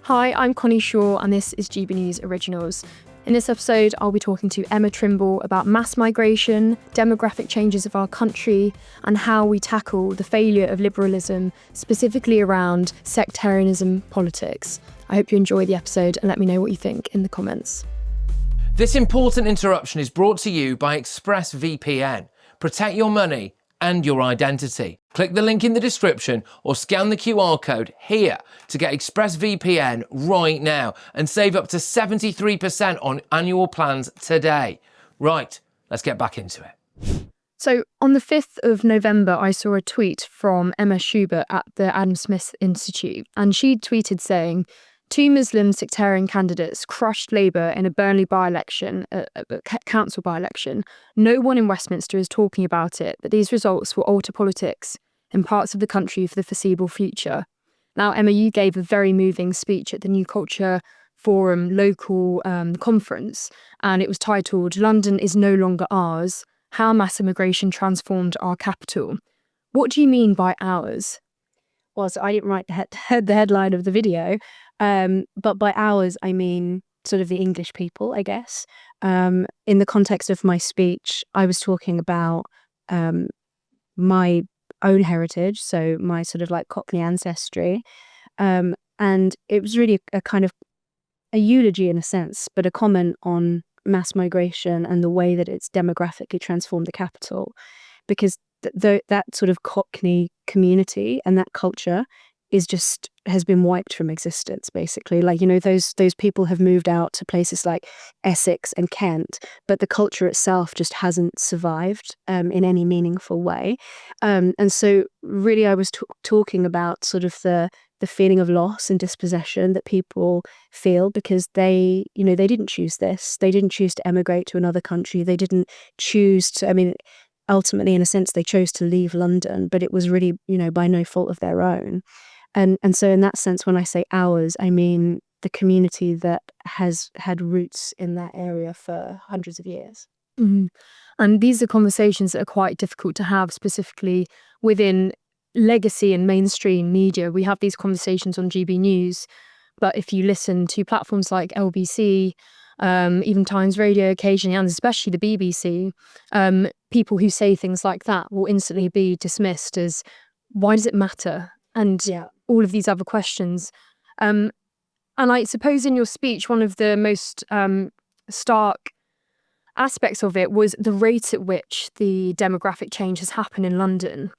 Hi, I'm Connie Shaw and this is GB News Originals. In this episode, I'll be talking to Emma Trimble about mass migration, demographic changes of our country, and how we tackle the failure of liberalism, specifically around sectarianism politics. I hope you enjoy the episode and let me know what you think in the comments. This important interruption is brought to you by ExpressVPN. Protect your money and your identity. Click the link in the description or scan the QR code here to get ExpressVPN right now and save up to 73% on annual plans today. Right, let's get back into it. So on the 5th of November, I saw a tweet from Emma Schubert at the Adam Smith Institute, and she tweeted saying, "Two Muslim sectarian candidates crushed Labour in a Burnley by-election, a council by-election. No one in Westminster is talking about it, but these results will alter politics in parts of the country for the foreseeable future." Now, Emma, you gave a very moving speech at the New Culture Forum local conference, and it was titled, "London is no longer ours, how mass immigration transformed our capital." What do you mean by ours? Well, so I didn't write the headline of the video, but by ours, I mean sort of the English people, I guess. In the context of my speech, I was talking about my own heritage, so my sort of like Cockney ancestry. And it was really a kind of a eulogy in a sense, but a comment on mass migration and the way that it's demographically transformed the capital. Because that sort of Cockney community and that culture has been wiped from existence, basically. Like, you know, those people have moved out to places like Essex and Kent, but the culture itself just hasn't survived in any meaningful way. And so really I was talking about sort of the feeling of loss and dispossession that people feel because they didn't choose this. They didn't choose to emigrate to another country. They didn't choose to, ultimately, in a sense, they chose to leave London, but it was really, by no fault of their own. And so in that sense, when I say ours, I mean the community that has had roots in that area for hundreds of years. Mm-hmm. And these are conversations that are quite difficult to have, specifically within legacy and mainstream media. We have these conversations on GB News, but if you listen to platforms like LBC, even Times Radio occasionally, and especially the BBC, people who say things like that will instantly be dismissed as, why does it matter? And all of these other questions. And I suppose in your speech, one of the most stark aspects of it was the rate at which the demographic change has happened in London.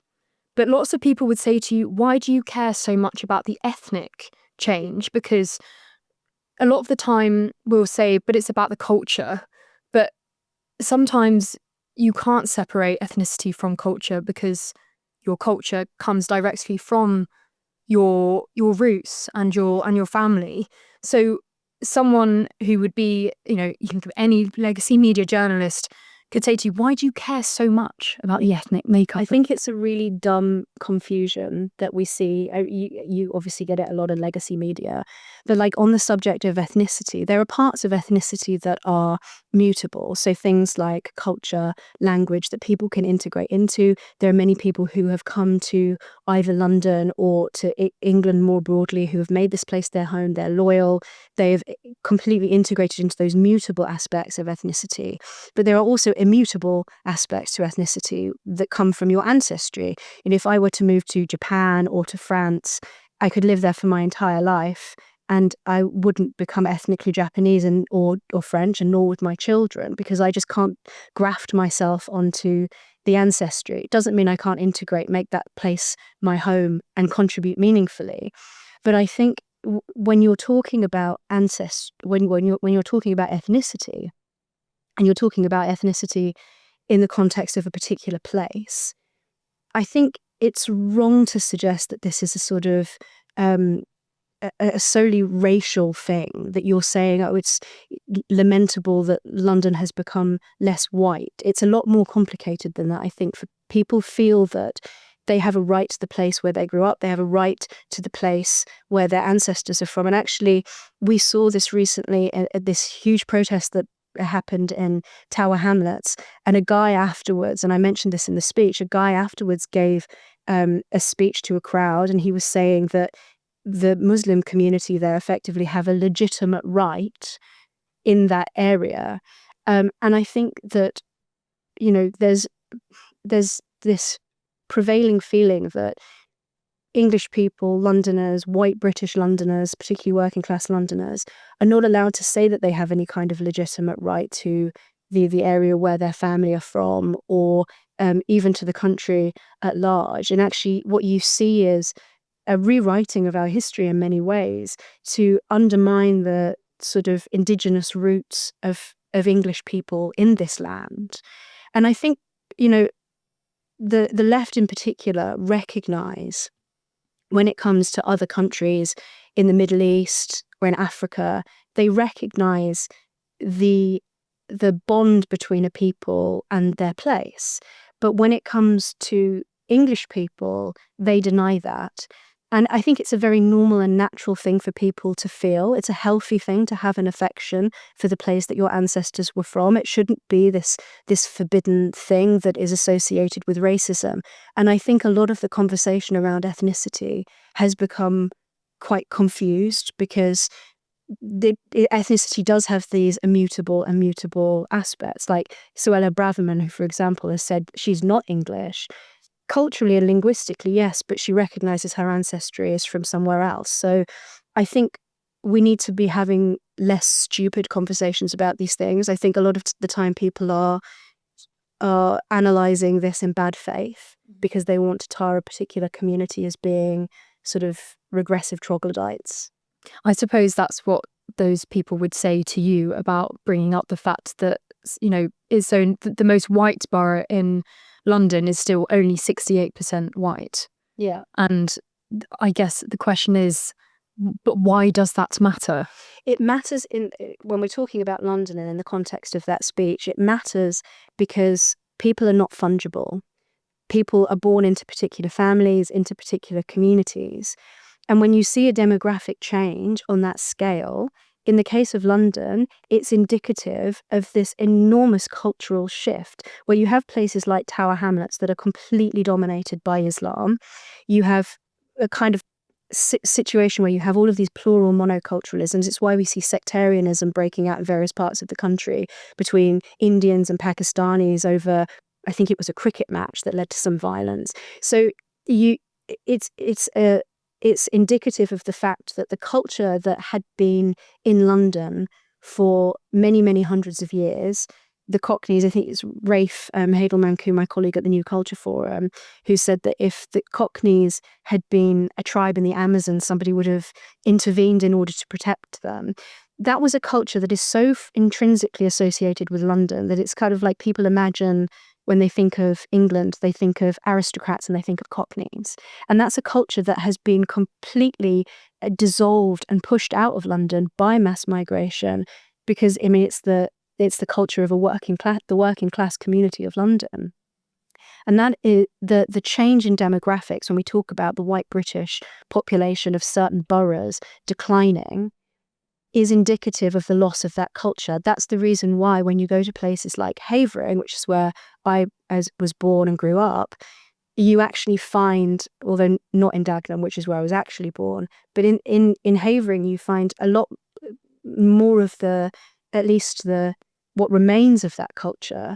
But lots of people would say to you, why do you care so much about the ethnic change? Because a lot of the time we'll say, but it's about the culture. But sometimes you can't separate ethnicity from culture because your culture comes directly from your roots and your family. So someone who would be, you can give any legacy media journalist could say to you, why do you care so much about the ethnic makeup? I think it's a really dumb confusion that we see. You obviously get it a lot in legacy media. But like on the subject of ethnicity, there are parts of ethnicity that are mutable. So things like culture, language that people can integrate into. There are many people who have come to either London or to England more broadly who have made this place their home. They're loyal. They've completely integrated into those mutable aspects of ethnicity. But there are also immutable aspects to ethnicity that come from your ancestry. And if I were to move to Japan or to France, I could live there for my entire life and I wouldn't become ethnically Japanese or French, and nor would my children, because I just can't graft myself onto the ancestry. It doesn't mean I can't integrate, make that place my home and contribute meaningfully. But I think when you're talking about when you're talking about ethnicity, and you're talking about ethnicity in the context of a particular place, I think it's wrong to suggest that this is a sort of a solely racial thing, that you're saying, oh, it's lamentable that London has become less white. It's a lot more complicated than that, I think. For people feel that they have a right to the place where they grew up. They have a right to the place where their ancestors are from. And actually, we saw this recently at this huge protest that happened in Tower Hamlets, and a guy afterwards, and I mentioned this in the speech, a guy afterwards gave a speech to a crowd, and he was saying that the Muslim community there effectively have a legitimate right in that area. And I think that, there's this prevailing feeling that English people, Londoners, white British Londoners, particularly working class Londoners, are not allowed to say that they have any kind of legitimate right to the area where their family are from, or even to the country at large. And actually what you see is a rewriting of our history in many ways to undermine the sort of indigenous roots of English people in this land. And I think, the left in particular recognize, when it comes to other countries in the Middle East or in Africa, they recognize the bond between a people and their place. But when it comes to English people, they deny that. And I think it's a very normal and natural thing for people to feel. It's a healthy thing to have an affection for the place that your ancestors were from. It shouldn't be this forbidden thing that is associated with racism. And I think a lot of the conversation around ethnicity has become quite confused, because ethnicity does have these immutable aspects. Like Suella Braverman, who, for example, has said she's not English. Culturally and linguistically, yes, but she recognizes her ancestry is from somewhere else. So I think we need to be having less stupid conversations about these things. I think a lot of the time people are analyzing this in bad faith because they want to tar a particular community as being sort of regressive troglodytes. I suppose that's what those people would say to you about bringing up the fact that, is so the most white borough in London is still only 68% white. Yeah. And I guess the question is, but why does that matter? It matters when we're talking about London and in the context of that speech, it matters because people are not fungible. People are born into particular families, into particular communities. And when you see a demographic change on that scale, in the case of London, it's indicative of this enormous cultural shift where you have places like Tower Hamlets that are completely dominated by Islam. You have a kind of situation where you have all of these plural monoculturalisms. It's why we see sectarianism breaking out in various parts of the country between Indians and Pakistanis over, I think it was a cricket match that led to some violence. So it's indicative of the fact that the culture that had been in London for many, many hundreds of years, the Cockneys, I think it's Rafe Hadelman-Koo, my colleague at the New Culture Forum, who said that if the Cockneys had been a tribe in the Amazon, somebody would have intervened in order to protect them. That was a culture that is so intrinsically associated with London that it's kind of like people imagine when they think of England, they think of aristocrats and they think of Cockneys. And that's a culture that has been completely dissolved and pushed out of London by mass migration, because, it's the culture of the working class community of London. And that is the change in demographics when we talk about the white British population of certain boroughs declining is indicative of the loss of that culture. That's the reason why when you go to places like Havering, which is where I was born and grew up, you actually find, although not in Dagenham, which is where I was actually born, but in Havering you find a lot more of what remains of that culture,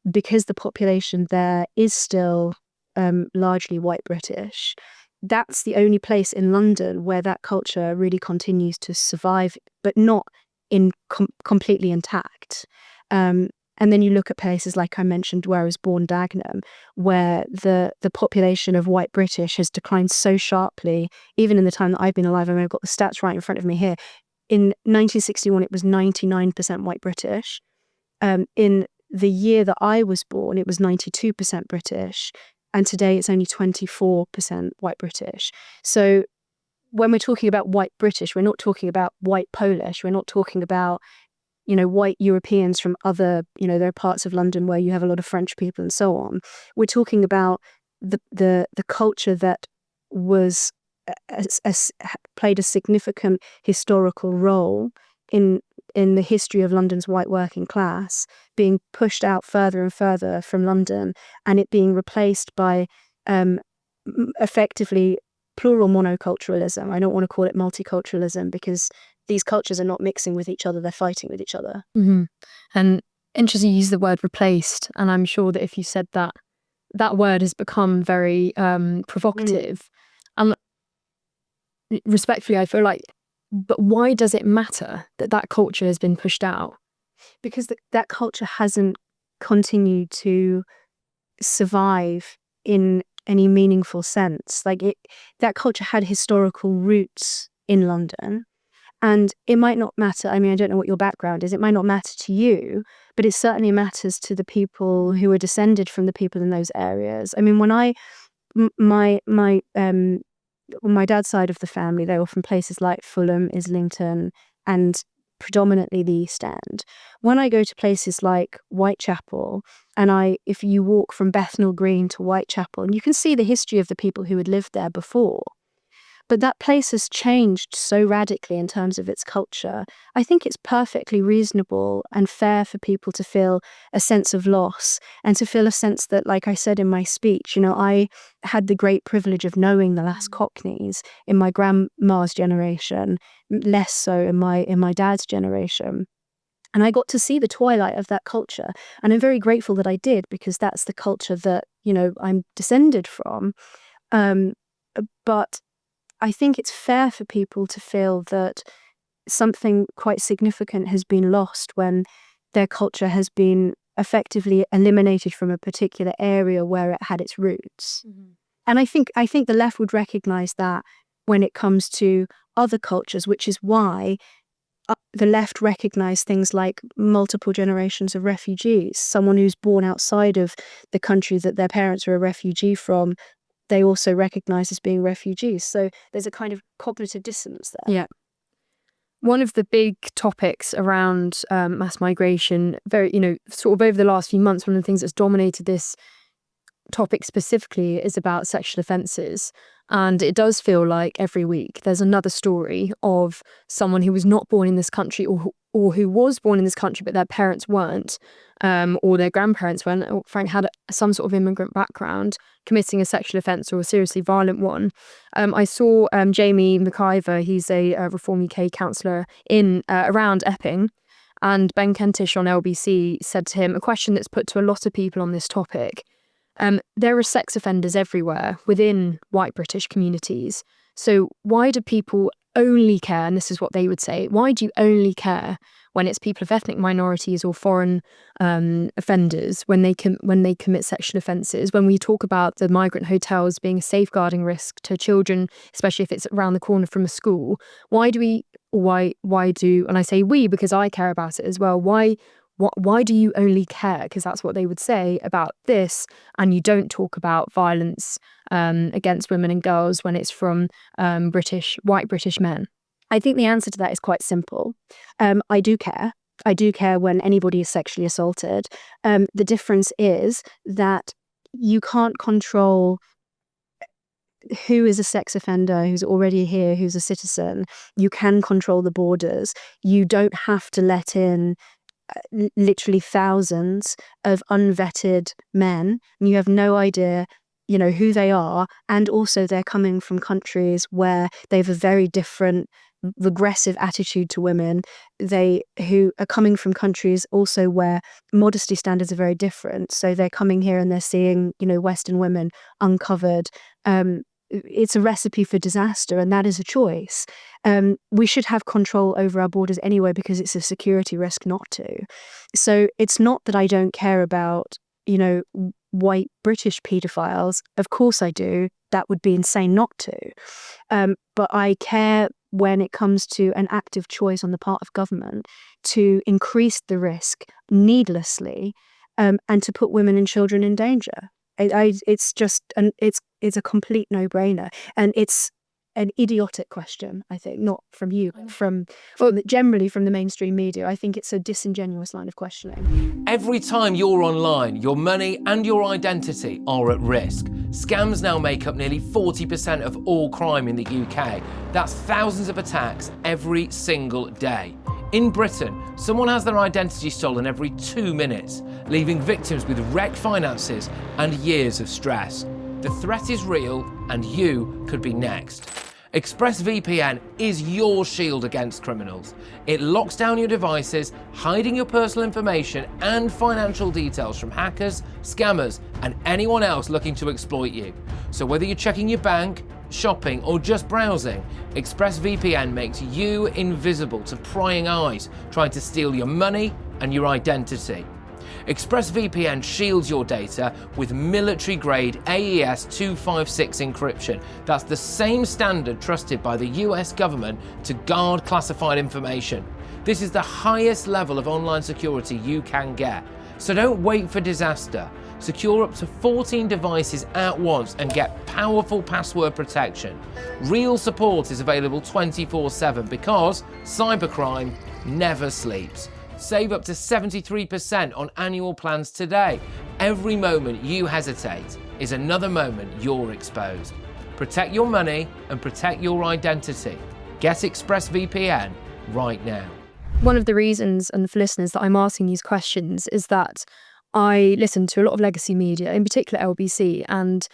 because the population there is still largely white British. That's the only place in London where that culture really continues to survive, but not completely intact. And then you look at places like I mentioned, where I was born, Dagenham, where the population of white British has declined so sharply, even in the time that I've been alive. I mean, I've got the stats right in front of me here. In 1961, it was 99% white British. In the year that I was born, it was 92% British. And today it's only 24% white British. So when we're talking about white British, we're not talking about white Polish. We're not talking about, white Europeans from other, there are parts of London where you have a lot of French people and so on. We're talking about the culture that was played a significant historical role in the history of London's white working class being pushed out further and further from London, and it being replaced by effectively plural monoculturalism. I don't want to call it multiculturalism, because these cultures are not mixing with each other, they're fighting with each other. Mm-hmm. And interesting, you use the word replaced, and I'm sure that if you said that, that word has become very provocative. And respectfully, I feel like, but why does it matter that that culture has been pushed out? Because that culture hasn't continued to survive in any meaningful sense. Like that culture had historical roots in London, and it might not matter. I mean, I don't know what your background is. It might not matter to you, but it certainly matters to the people who are descended from the people in those areas. I mean, when on my dad's side of the family, they were from places like Fulham, Islington, and predominantly the East End. When I go to places like Whitechapel, and if you walk from Bethnal Green to Whitechapel, and you can see the history of the people who had lived there before, but that place has changed so radically in terms of its culture. I think it's perfectly reasonable and fair for people to feel a sense of loss, and to feel a sense that, like I said in my speech, I had the great privilege of knowing the last Cockneys in my grandma's generation, less so in my dad's generation. And I got to see the twilight of that culture. And I'm very grateful that I did, because that's the culture that, I'm descended from. But I think it's fair for people to feel that something quite significant has been lost when their culture has been effectively eliminated from a particular area where it had its roots. Mm-hmm. And I think the left would recognize that when it comes to other cultures, which is why the left recognize things like multiple generations of refugees. Someone who's born outside of the country that their parents are a refugee from, they also recognize as being refugees. So there's a kind of cognitive dissonance there. Yeah. One of the big topics around mass migration, sort of over the last few months, one of the things that's dominated this topic specifically is about sexual offences. And it does feel like every week there's another story of someone who was not born in this country, or who was born in this country but their parents weren't, or their grandparents weren't, or Frank had some sort of immigrant background, committing a sexual offence or a seriously violent one. I saw Jamie McIver, he's a Reform UK councillor in around Epping, and Ben Kentish on LBC said to him a question that's put to a lot of people on this topic. There are sex offenders everywhere within white British communities. So why do people only care, and this is what they would say, why do you only care when it's people of ethnic minorities or foreign offenders when they commit sexual offences? When we talk about the migrant hotels being a safeguarding risk to children, especially if it's around the corner from a school, why do, and I say we because I care about it as well, why do you only care? Because that's what they would say about this, and you don't talk about violence against women and girls when it's from white British men. I think the answer to that is quite simple. I do care. I do care when anybody is sexually assaulted. The difference is that you can't control who is a sex offender, who's already here, who's a citizen. You can control the borders. You don't have to let in literally thousands of unvetted men, and you have no idea who they are, and also they're coming from countries where they have a very different regressive attitude to women, who are coming from countries also where modesty standards are very different. So they're coming here and they're seeing Western women uncovered. It's a recipe for disaster, and that is a choice. We should have control over our borders anyway, because it's a security risk not to. So it's not that I don't care about, white British paedophiles. Of course I do. That would be insane not to. But I care when it comes to an active choice on the part of government to increase the risk needlessly, and to put women and children in danger. It's a complete no-brainer, and it's an idiotic question. I think not from you, but generally from the mainstream media. I think it's a disingenuous line of questioning. Every time you're online, your money and your identity are at risk. Scams now make up nearly 40% of all crime in the UK. That's thousands of attacks every single day. In Britain, someone has their identity stolen every 2 minutes, leaving victims with wrecked finances and years of stress. The threat is real, and you could be next. ExpressVPN is your shield against criminals. It locks down your devices, hiding your personal information and financial details from hackers, scammers, and anyone else looking to exploit you. So whether you're checking your bank, shopping, or just browsing, ExpressVPN makes you invisible to prying eyes trying to steal your money and your identity. ExpressVPN shields your data with military-grade AES 256 encryption. That's the same standard trusted by the US government to guard classified information. This is the highest level of online security you can get. So don't wait for disaster. Secure up to 14 devices at once and get powerful password protection. Real support is available 24/7 because cybercrime never sleeps. Save up to 73% on annual plans today. Every moment you hesitate is another moment you're exposed. Protect your money and protect your identity. Get ExpressVPN right now. One of the reasons, and for listeners, that I'm asking these questions is that I listen to a lot of legacy media, in particular LBC, and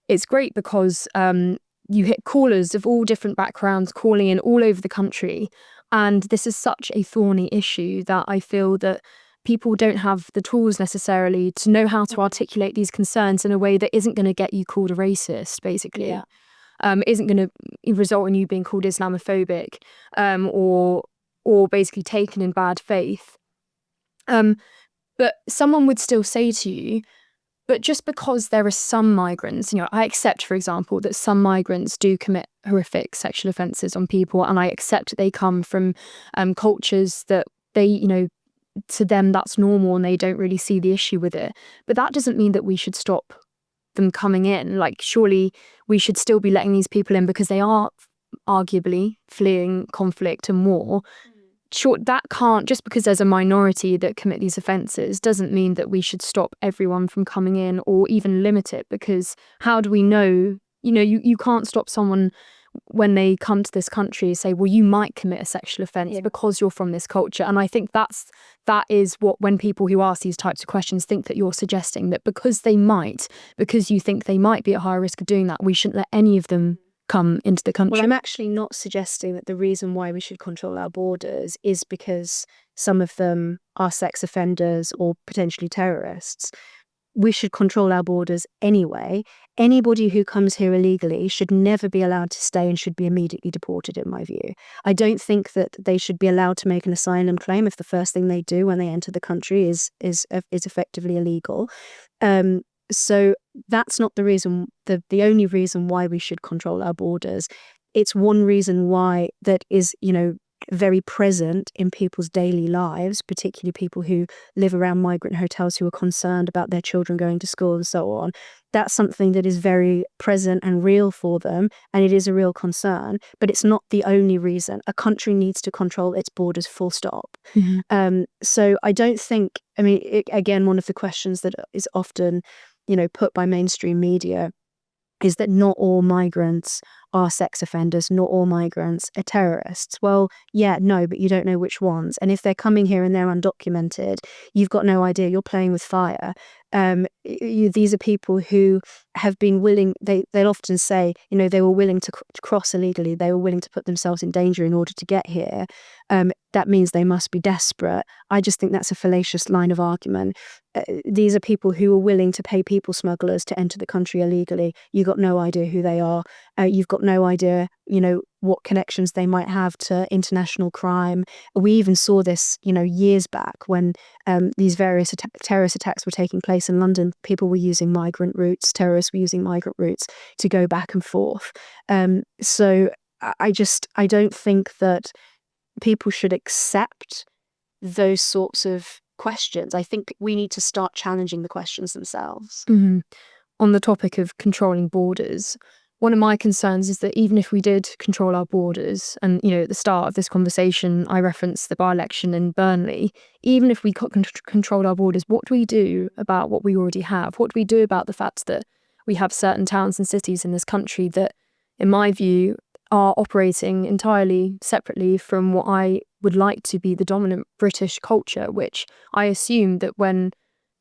it's great because you hit callers of all different backgrounds calling in all over the country. And this is such a thorny issue that I feel that people don't have the tools necessarily to know how to articulate these concerns in a way that isn't going to get you called a racist, basically. Yeah. Isn't going to result in you being called Islamophobic, or basically taken in bad faith. But someone would still say to you, but just because there are some migrants, I accept, for example, that some migrants do commit horrific sexual offences on people, and I accept they come from cultures that they, to them that's normal and they don't really see the issue with it. But that doesn't mean that we should stop them coming in. Like, surely we should still be letting these people in because they are arguably fleeing conflict and war. Sure, that can't, just because there's a minority that commit these offences doesn't mean that we should stop everyone from coming in or even limit it, because how do we know, you can't stop someone when they come to this country say, well, you might commit a sexual offence because you're from this culture. And I think that is what, when people who ask these types of questions think that you're suggesting that because you think they might be at higher risk of doing that, we shouldn't let any of them come into the country. Well, I'm actually not suggesting that the reason why we should control our borders is because some of them are sex offenders or potentially terrorists. We should control our borders anyway. Anybody who comes here illegally should never be allowed to stay and should be immediately deported, in my view. I don't think that they should be allowed to make an asylum claim if the first thing they do when they enter the country is effectively illegal. So that's not the reason, the only reason why we should control our borders. It's one reason why that is, very present in people's daily lives, particularly people who live around migrant hotels who are concerned about their children going to school and so on. That's something that is very present and real for them, and it is a real concern, but it's not the only reason. A country needs to control its borders, full stop. Mm-hmm. So I don't think, again, one of the questions that is often, put by mainstream media is that not all migrants are sex offenders, not all migrants are terrorists. Well, yeah, no, but you don't know which ones. And if they're coming here and they're undocumented, you've got no idea. You're playing with fire. These are people who have been willing, they'll often say, they were willing to cross illegally. They were willing to put themselves in danger in order to get here. That means they must be desperate. I just think that's a fallacious line of argument. These are people who are willing to pay people smugglers to enter the country illegally. You've got no idea who they are. You've got no idea, what connections they might have to international crime. We even saw this, years back when these various terrorist attacks were taking place in London. People were using migrant routes, terrorists were using migrant routes to go back and forth. So I don't think that people should accept those sorts of questions. I think we need to start challenging the questions themselves. Mm-hmm. On the topic of controlling borders, one of my concerns is that even if we did control our borders, and at the start of this conversation I referenced the by-election in Burnley, even if we controlled our borders, what do we do about what we already have? What do we do about the fact that we have certain towns and cities in this country that, in my view, are operating entirely separately from what I would like to be the dominant British culture, which I assume that when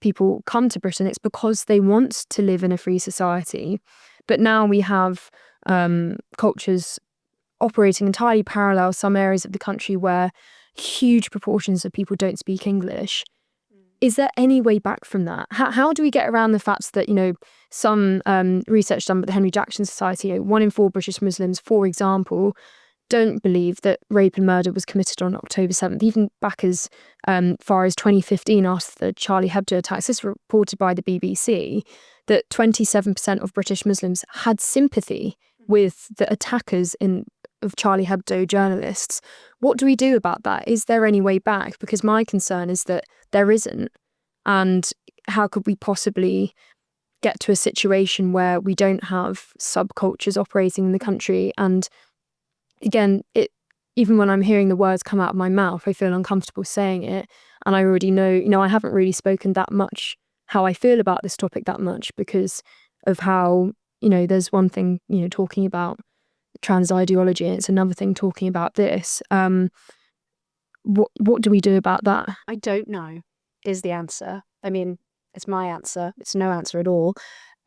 people come to Britain, it's because they want to live in a free society. But now we have cultures operating entirely parallel, some areas of the country where huge proportions of people don't speak English. Is there any way back from that? How do we get around the fact that, some research done by the Henry Jackson Society, 1 in 4 British Muslims, for example, don't believe that rape and murder was committed on October 7th, even back as far as 2015 after the Charlie Hebdo attacks. This was reported by the BBC, that 27% of British Muslims had sympathy with the attackers of Charlie Hebdo journalists. What do we do about that? Is there any way back? Because my concern is that there isn't. And how could we possibly get to a situation where we don't have subcultures operating in the country? And again, even when I'm hearing the words come out of my mouth, I feel uncomfortable saying it. And I already know, I haven't really spoken that much how I feel about this topic that much, because of how, there's one thing, talking about trans ideology, and it's another thing talking about this. What do we do about that? I don't know is the answer. I mean, it's my answer. It's no answer at all.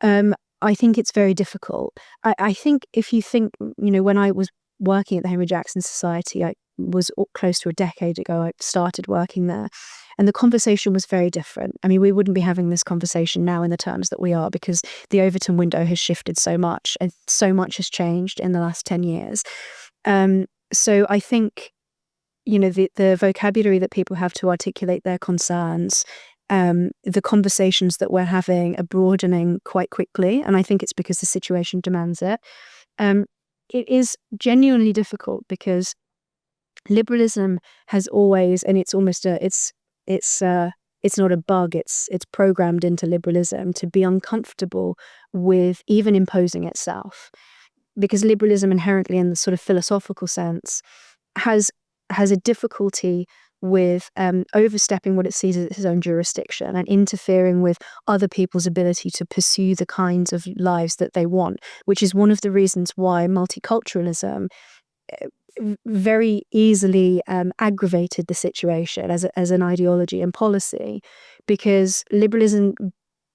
I think it's very difficult. I think if you think, when I was working at the Henry Jackson Society, I was close to a decade ago, I started working there, and the conversation was very different. I mean, we wouldn't be having this conversation now in the terms that we are, because the Overton window has shifted so much, and so much has changed in the last 10 years. So I think, the vocabulary that people have to articulate their concerns, the conversations that we're having are broadening quite quickly, and I think it's because the situation demands it. It is genuinely difficult because liberalism has always, and it's almost it's not a bug, it's programmed into liberalism to be uncomfortable with even imposing itself, because liberalism inherently, in the sort of philosophical sense, has a difficulty with overstepping what it sees as its own jurisdiction and interfering with other people's ability to pursue the kinds of lives that they want, which is one of the reasons why multiculturalism very easily aggravated the situation as an ideology and policy, because liberalism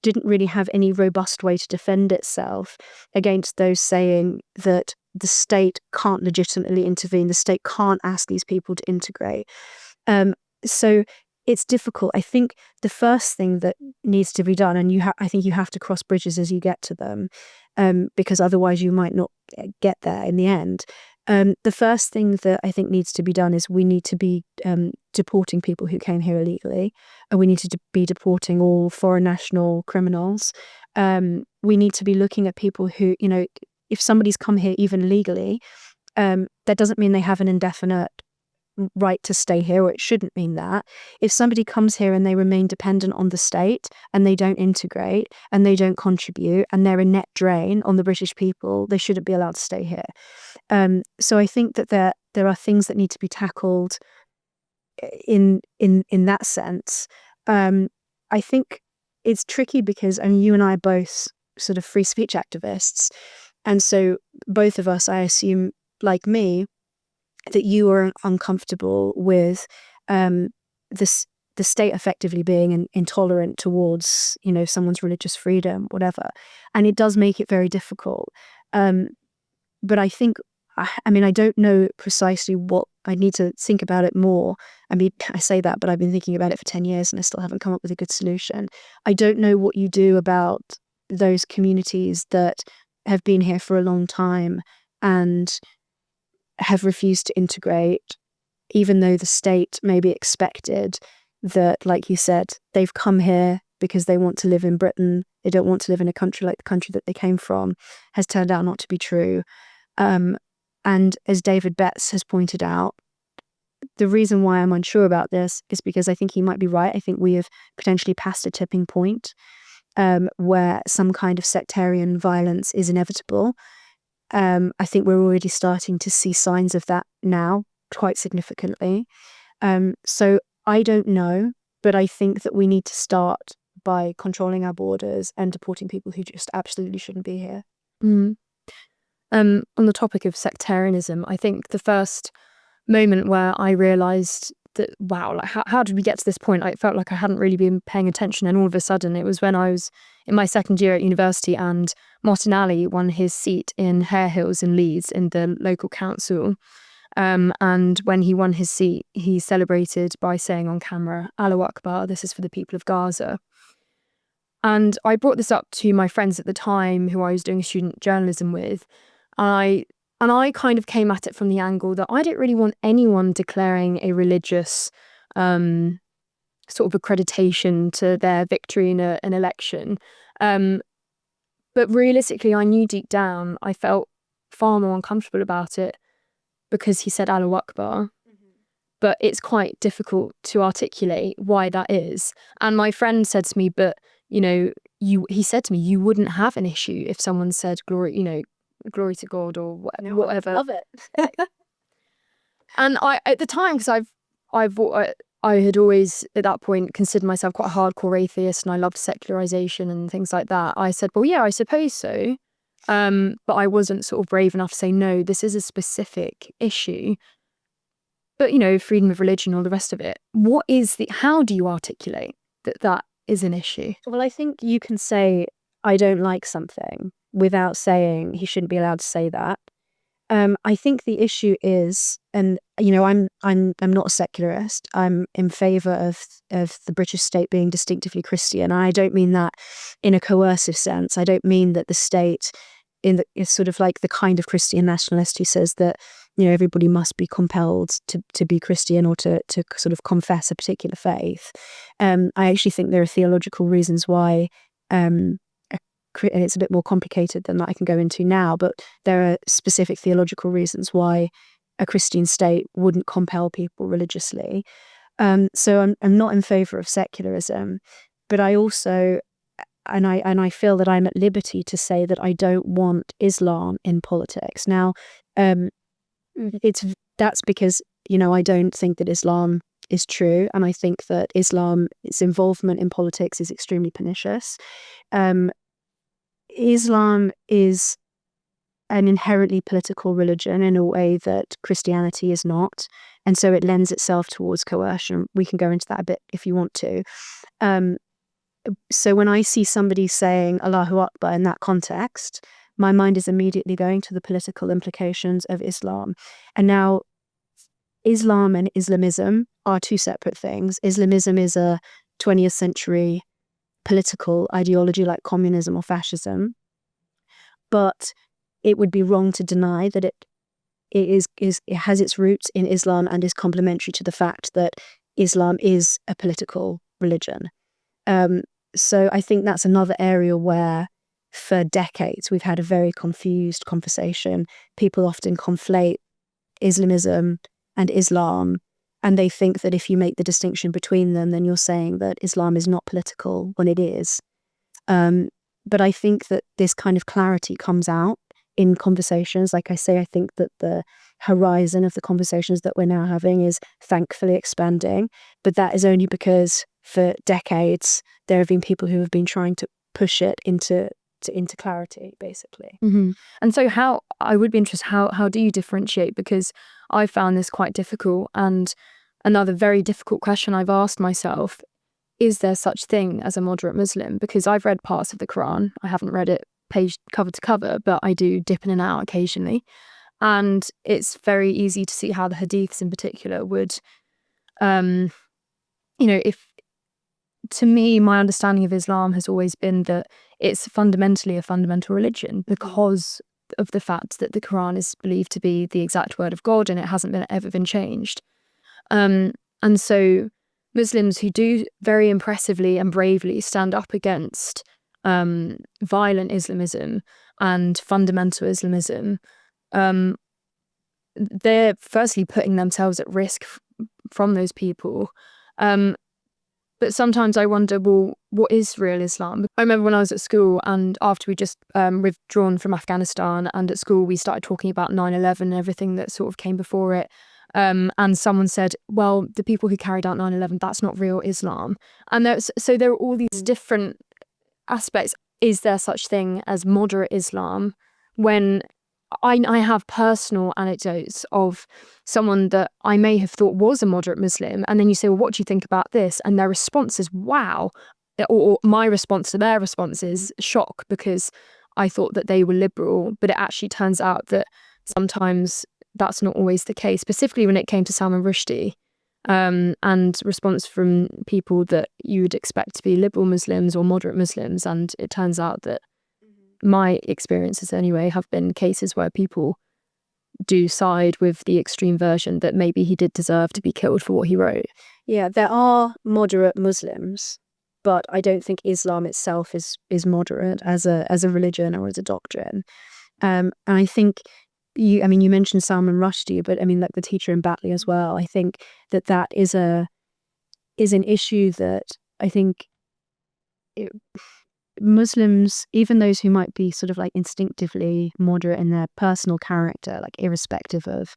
didn't really have any robust way to defend itself against those saying that the state can't legitimately intervene, the state can't ask these people to integrate. So it's difficult. I think the first thing that needs to be done, and I think you have to cross bridges as you get to them, because otherwise you might not get there in the end. The first thing that I think needs to be done is we need to be deporting people who came here illegally, and we need to be deporting all foreign national criminals. We need to be looking at people who, if somebody's come here even legally, that doesn't mean they have an indefinite right to stay here, or it shouldn't mean that. If somebody comes here and they remain dependent on the state and they don't integrate and they don't contribute and they're a net drain on the British people, they shouldn't be allowed to stay here. So I think that there are things that need to be tackled in that sense. I think it's tricky because, you and I are both sort of free speech activists, and so both of us, I assume, like me, that you are uncomfortable with the state effectively being intolerant towards, someone's religious freedom, whatever. And it does make it very difficult. But I think, I don't know precisely what, I need to think about it more. I say that, but I've been thinking about it for 10 years and I still haven't come up with a good solution. I don't know what you do about those communities that have been here for a long time and have refused to integrate, even though the state maybe expected that, like you said, they've come here because they want to live in Britain, they don't want to live in a country like the country that they came from, has turned out not to be true. And as David Betts has pointed out, the reason why I'm unsure about this is because I think he might be right. I think we have potentially passed a tipping point where some kind of sectarian violence is inevitable. I think we're already starting to see signs of that now, quite significantly. So I don't know, but I think that we need to start by controlling our borders and deporting people who just absolutely shouldn't be here. Mm. On the topic of sectarianism, I think the first moment where I realised that, wow, like how did we get to this point? I felt like I hadn't really been paying attention, and all of a sudden it was when I was in my second year at university and Martin Ali won his seat in Hare Hills in Leeds in the local council. And when he won his seat, he celebrated by saying on camera, "Allahu Akbar, this is for the people of Gaza." And I brought this up to my friends at the time who I was doing student journalism with. And I kind of came at it from the angle that I didn't really want anyone declaring a religious sort of accreditation to their victory in an election. But realistically, I knew deep down, I felt far more uncomfortable about it because he said Allahu Akbar. But it's quite difficult to articulate why that is. And my friend said to me, but, you know, he said to me, you wouldn't have an issue if someone said glory, you know, glory to God or whatever. I love it. And I, at the time, because I had always at that point considered myself quite a hardcore atheist, and I loved secularization and things like that. I said, well, yeah, I suppose so. But I wasn't sort of brave enough to say, no, this is a specific issue. But, you know, freedom of religion, all the rest of it. How do you articulate that is an issue? Well, I think you can say, I don't like something without saying he shouldn't be allowed to say that. I think the issue is, and you know, I'm not a secularist. I'm in favour of the British state being distinctively Christian. And I don't mean that in a coercive sense. I don't mean that the state is sort of like the kind of Christian nationalist who says that, you know, everybody must be compelled to be Christian or to sort of confess a particular faith. I actually think there are theological reasons why. And it's a bit more complicated than that I can go into now, but there are specific theological reasons why a Christian state wouldn't compel people religiously. So I'm not in favour of secularism, but I also, and I feel that I'm at liberty to say that I don't want Islam in politics. Now, that's because, you know, I don't think that Islam is true, and I think that its involvement in politics is extremely pernicious. Islam is an inherently political religion in a way that Christianity is not. And so it lends itself towards coercion. We can go into that a bit if you want to. So when I see somebody saying Allahu Akbar in that context, my mind is immediately going to the political implications of Islam. And now, Islam and Islamism are two separate things. Islamism is a 20th century political ideology like communism or fascism, but it would be wrong to deny that it has its roots in Islam and is complementary to the fact that Islam is a political religion. So I think that's another area where for decades we've had a very confused conversation. People often conflate Islamism and Islam, and they think that if you make the distinction between them, then you're saying that Islam is not political when it is. But I think that this kind of clarity comes out in conversations. Like I say, I think that the horizon of the conversations that we're now having is thankfully expanding. But that is only because for decades, there have been people who have been trying to push it into clarity, basically. Mm-hmm. And so I would be interested, how do you differentiate? Because I found this quite difficult. And another very difficult question I've asked myself, is there such thing as a moderate Muslim? Because I've read parts of the Quran. I haven't read it page cover to cover, but I do dip in and out occasionally. And it's very easy to see how the hadiths in particular would, to me, my understanding of Islam has always been that it's fundamentally a fundamental religion because of the fact that the Quran is believed to be the exact word of God and it hasn't ever been changed. And so Muslims who do very impressively and bravely stand up against violent Islamism and fundamental Islamism, they're firstly putting themselves at risk from those people. But sometimes I wonder, well, what is real Islam? I remember when I was at school and after we just withdrawn from Afghanistan, and at school we started talking about 9/11 and everything that sort of came before it. And someone said, well, the people who carried out 9/11, that's not real Islam. And so there are all these different aspects. Is there such thing as moderate Islam when I have personal anecdotes of someone that I may have thought was a moderate Muslim, and then you say, well, what do you think about this? And their response is, wow. Or my response to their response is shock, because I thought that they were liberal, but it actually turns out that sometimes that's not always the case, specifically when it came to Salman Rushdie, and response from people that you would expect to be liberal Muslims or moderate Muslims. And it turns out that my experiences anyway have been cases where people do side with the extreme version, that maybe he did deserve to be killed for what he wrote. Yeah, there are moderate Muslims, but I don't think Islam itself is moderate as a religion or as a doctrine. And I think you mentioned Salman Rushdie, but I mean, like the teacher in Batley as well. I think that is an issue that I think Muslims, even those who might be sort of like instinctively moderate in their personal character, like irrespective of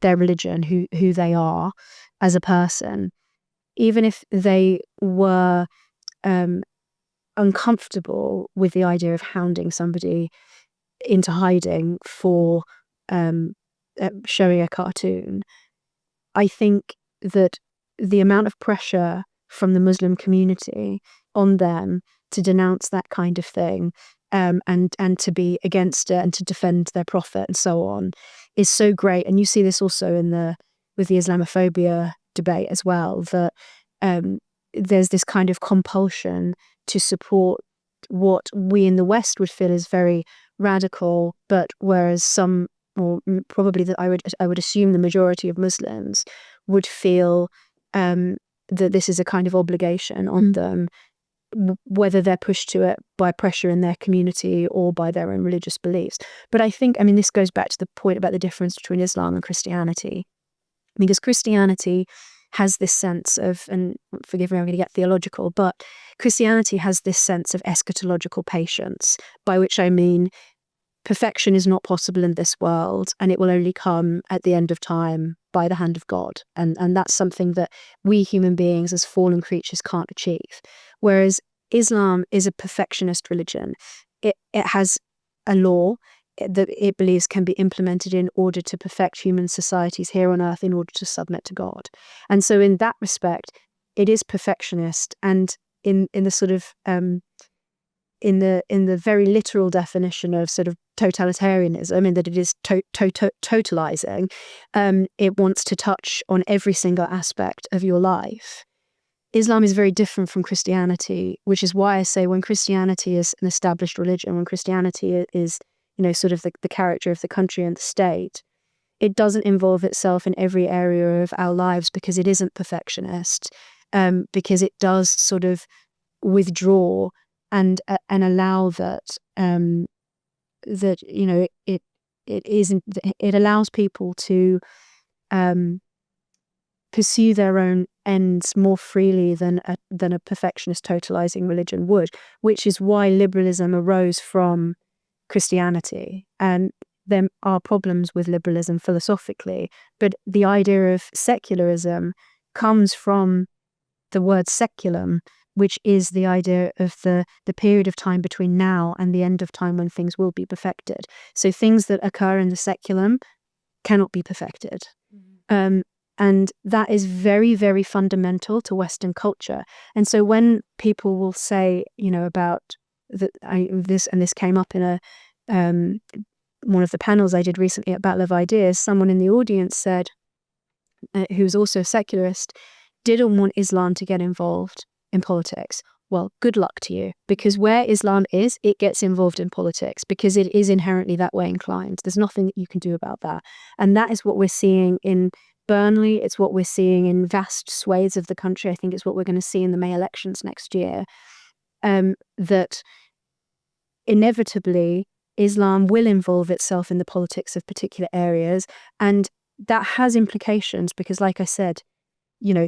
their religion, who they are as a person, even if they were uncomfortable with the idea of hounding somebody into hiding for showing a cartoon, I think that the amount of pressure from the Muslim community on them to denounce that kind of thing, and to be against it and to defend their prophet and so on, is so great. And you see this also with the Islamophobia debate as well, that there's this kind of compulsion to support what we in the West would feel is very radical, but whereas some, or probably that I would assume the majority of Muslims would feel that this is a kind of obligation on them, whether they're pushed to it by pressure in their community or by their own religious beliefs. But I think, this goes back to the point about the difference between Islam and Christianity, because Christianity has this sense of, and forgive me, I'm going to get theological, but Christianity has this sense of eschatological patience, by which I mean perfection is not possible in this world, and it will only come at the end of time by the hand of God. And that's something that we human beings as fallen creatures can't achieve. Whereas Islam is a perfectionist religion. It has a law that it believes can be implemented in order to perfect human societies here on earth in order to submit to God. And so in that respect, it is perfectionist, and in the sort of in the very literal definition of sort of totalitarianism, in that it is totalizing, it wants to touch on every single aspect of your life. Islam is very different from Christianity, which is why I say when Christianity is an established religion, when Christianity is, sort of the character of the country and the state, it doesn't involve itself in every area of our lives because it isn't perfectionist, because it does sort of withdraw and allow that it allows people to pursue their own ends more freely than a perfectionist totalizing religion would, which is why liberalism arose from Christianity. And there are problems with liberalism philosophically, but the idea of secularism comes from the word seculum, which is the idea of the period of time between now and the end of time when things will be perfected. So things that occur in the seculum cannot be perfected. And that is very, very fundamental to Western culture. And so when people will say, about this came up in one of the panels I did recently at Battle of Ideas, someone in the audience said, who's also a secularist, didn't want Islam to get involved in politics. Well, good luck to you, because where Islam is, it gets involved in politics because it is inherently that way inclined. There's nothing that you can do about that. And that is what we're seeing in Burnley. It's what we're seeing in vast swathes of the country. I think it's what we're going to see in the May elections next year, that inevitably Islam will involve itself in the politics of particular areas. And that has implications because, like I said,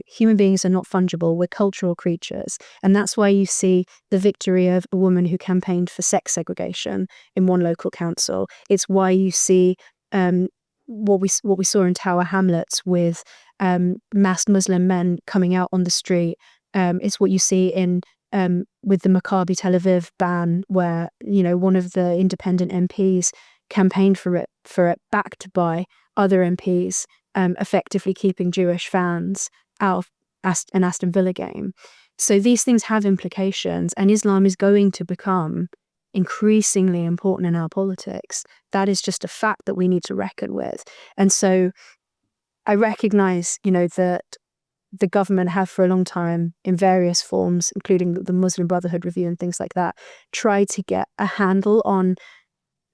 human beings are not fungible. We're cultural creatures. And that's why you see the victory of a woman who campaigned for sex segregation in one local council. It's why you see what we saw in Tower Hamlets with masked Muslim men coming out on the street. It's what you see in with the Maccabi Tel Aviv ban, where one of the independent MPs campaigned for it, backed by other MPs, effectively keeping Jewish fans out of an Aston Villa game. So these things have implications, and Islam is going to become increasingly important in our politics. That is just a fact that we need to reckon with. And so I recognize, that the government have for a long time, in various forms, including the Muslim Brotherhood Review and things like that, tried to get a handle on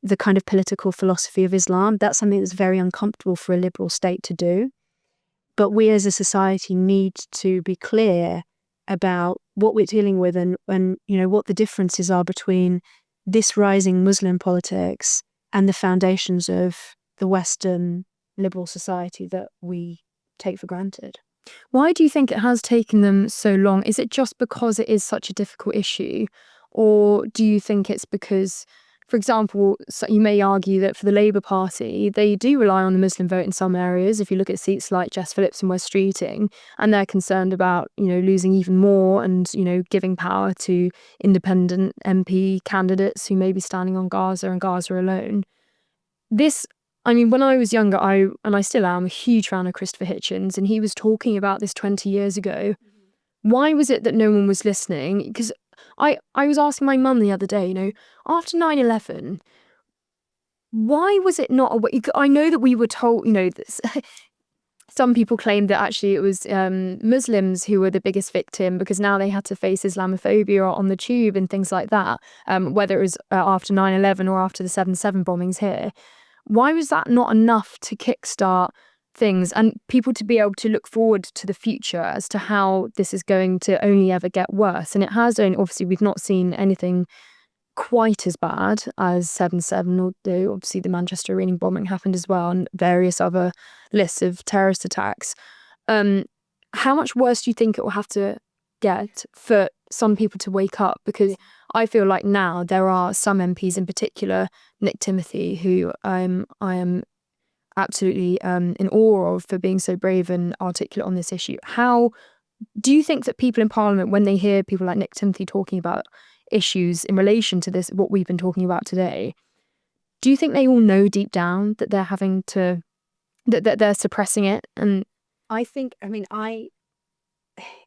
the kind of political philosophy of Islam. That's something that's very uncomfortable for a liberal state to do. But we as a society need to be clear about what we're dealing with and what the differences are between this rising Muslim politics and the foundations of the Western liberal society that we take for granted. Why do you think it has taken them so long? Is it just because it is such a difficult issue? Or do you think it's because, for example, you may argue that for the Labour Party, they do rely on the Muslim vote in some areas. If you look at seats like Jess Phillips and West Streeting, and they're concerned about, losing even more and, giving power to independent MP candidates who may be standing on Gaza and Gaza alone. When I was younger, and I still am, a huge fan of Christopher Hitchens, and he was talking about this 20 years ago. Why was it that no one was listening? Because I was asking my mum the other day, after 9/11, why was it not? I know that we were told, some people claimed that actually it was Muslims who were the biggest victim because now they had to face Islamophobia on the tube and things like that, whether it was after 9/11 or after the 7/7 bombings here. Why was that not enough to kickstart things and people to be able to look forward to the future as to how this is going to only ever get worse? And it has only, obviously, we've not seen anything quite as bad as 7/7, although obviously the Manchester Arena bombing happened as well and various other lists of terrorist attacks. How much worse do you think it will have to get for some people to wake up? Because I feel like now there are some MPs, in particular Nick Timothy, who I am absolutely in awe of for being so brave and articulate on this issue. How do you think that people in Parliament, when they hear people like Nick Timothy talking about issues in relation to this, what we've been talking about today, do you think they all know deep down that they're having to, that they're suppressing it? And I think,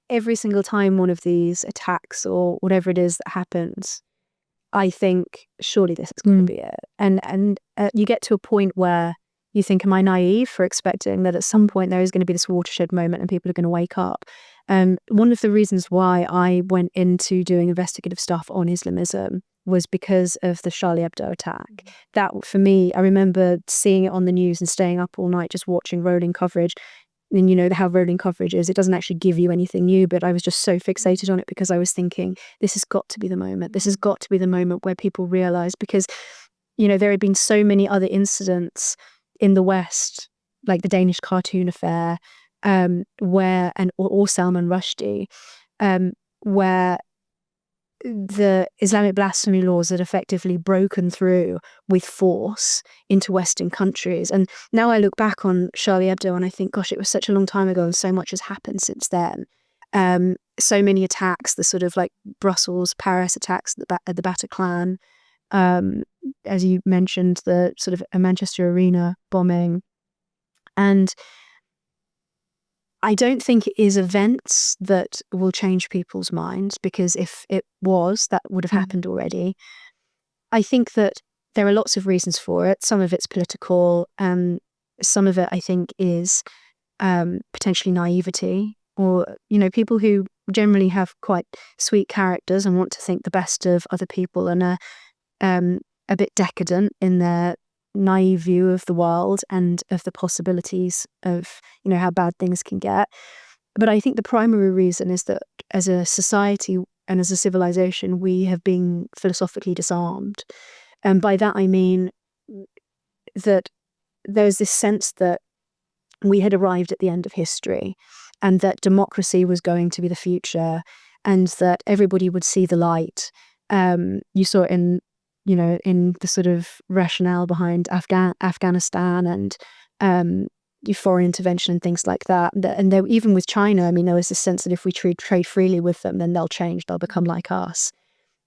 every single time one of these attacks or whatever it is that happens, I think surely this is going to be it. And you get to a point where you think, am I naive for expecting that at some point there is going to be this watershed moment and people are going to wake up? One of the reasons why I went into doing investigative stuff on Islamism was because of the Charlie Hebdo attack. That, for me, I remember seeing it on the news and staying up all night just watching rolling coverage. And how rolling coverage is, it doesn't actually give you anything new, but I was just so fixated on it because I was thinking, this has got to be the moment. This has got to be the moment where people realize, because, there had been so many other incidents in the West, like the Danish cartoon affair, or Salman Rushdie, where the Islamic blasphemy laws had effectively broken through with force into Western countries. And now I look back on Charlie Hebdo and I think, gosh, it was such a long time ago and so much has happened since then. So many attacks, the sort of like Brussels, Paris attacks at the Bataclan, as you mentioned, the sort of a Manchester Arena bombing. And I don't think it is events that will change people's minds, because if it was, that would have happened already. I think that there are lots of reasons for it. Some of it's political. Some of it, I think, is potentially naivety, or, people who generally have quite sweet characters and want to think the best of other people and are a bit decadent in their naive view of the world and of the possibilities of, how bad things can get. But I think the primary reason is that as a society and as a civilization, we have been philosophically disarmed. And by that I mean that there's this sense that we had arrived at the end of history and that democracy was going to be the future and that everybody would see the light. You saw it in the sort of rationale behind Afghanistan and foreign intervention and things like that. And there, even with China, there was this sense that if we trade freely with them, then they'll change, they'll become like us.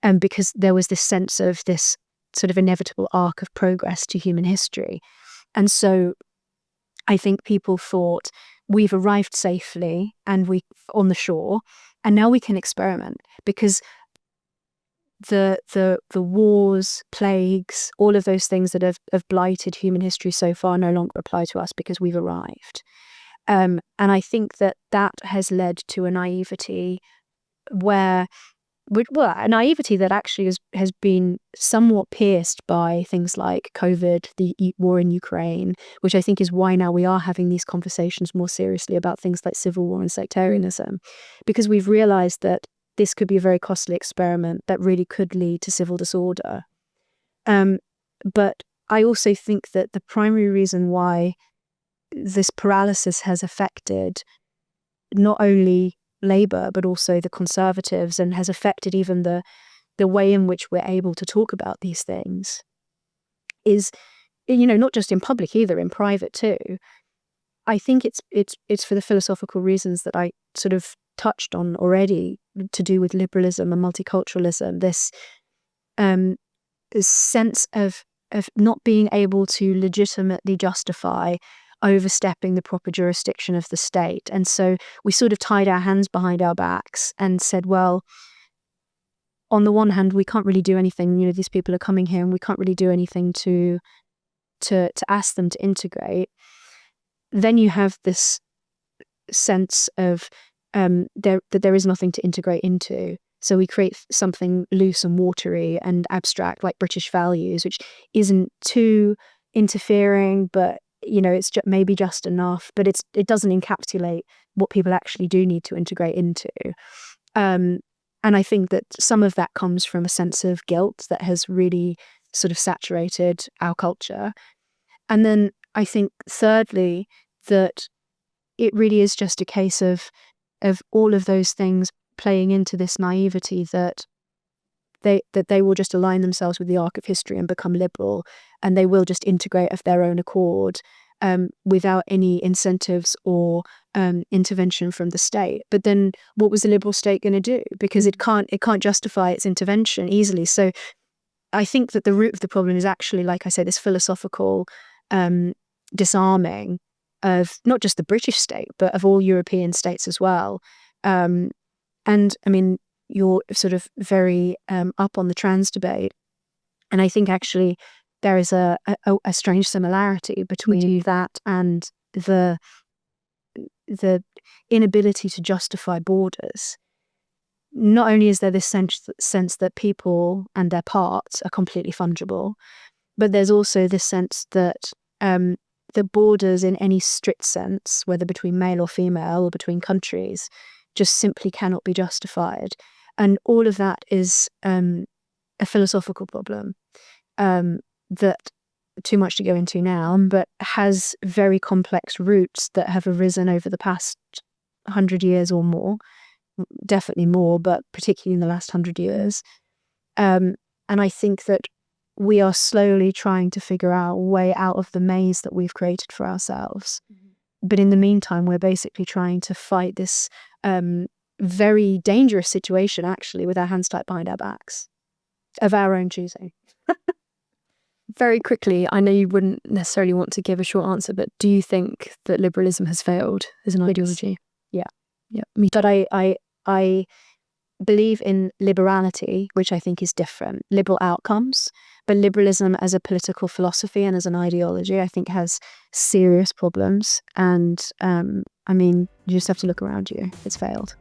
And because there was this sense of this sort of inevitable arc of progress to human history. And so I think people thought, we've arrived safely and we on the shore, and now we can experiment, because the wars, plagues, all of those things that have blighted human history so far no longer apply to us because we've arrived. And I think that has led to a naivety a naivety that actually has been somewhat pierced by things like COVID, the war in Ukraine, which I think is why now we are having these conversations more seriously about things like civil war and sectarianism, because we've realized that this could be a very costly experiment that really could lead to civil disorder. But I also think that the primary reason why this paralysis has affected not only Labour, but also the Conservatives, and has affected even the way in which we're able to talk about these things, is, not just in public either, in private too. I think it's for the philosophical reasons that I sort of touched on already, to do with liberalism and multiculturalism. This sense of not being able to legitimately justify overstepping the proper jurisdiction of the state. And so we sort of tied our hands behind our backs and said, well, on the one hand, we can't really do anything. These people are coming here and we can't really do anything to ask them to integrate. Then you have this sense of that there is nothing to integrate into. So we create something loose and watery and abstract, like British values, which isn't too interfering, but it's maybe just enough, but it doesn't encapsulate what people actually do need to integrate into. And I think that some of that comes from a sense of guilt that has really sort of saturated our culture. And then I think thirdly, that it really is just a case of all of those things playing into this naivety that they will just align themselves with the arc of history and become liberal, and they will just integrate of their own accord, without any incentives or intervention from the state. But then what was the liberal state going to do? Because it can't justify its intervention easily. So I think that the root of the problem is actually, like I say, this philosophical disarming of not just the British state, but of all European states as well. And I mean, you're sort of very up on the trans debate. And I think actually there is a strange similarity between that and the inability to justify borders. Not only is there this sense that people and their parts are completely fungible, but there's also this sense that the borders in any strict sense, whether between male or female or between countries, just simply cannot be justified. And all of that is a philosophical problem that, too much to go into now, but has very complex roots that have arisen over the past 100 years or more, definitely more, but particularly in the last 100 years. And I think that we are slowly trying to figure out a way out of the maze that we've created for ourselves. But in the meantime, we're basically trying to fight this very dangerous situation, actually, with our hands tied behind our backs, of our own choosing. Very quickly, I know you wouldn't necessarily want to give a short answer, but do you think that liberalism has failed as an ideology? Yeah. Me too. But I believe in liberality, which I think is different. Liberal outcomes, but liberalism as a political philosophy and as an ideology, I think has serious problems. And I mean, you just have to look around you. It's failed.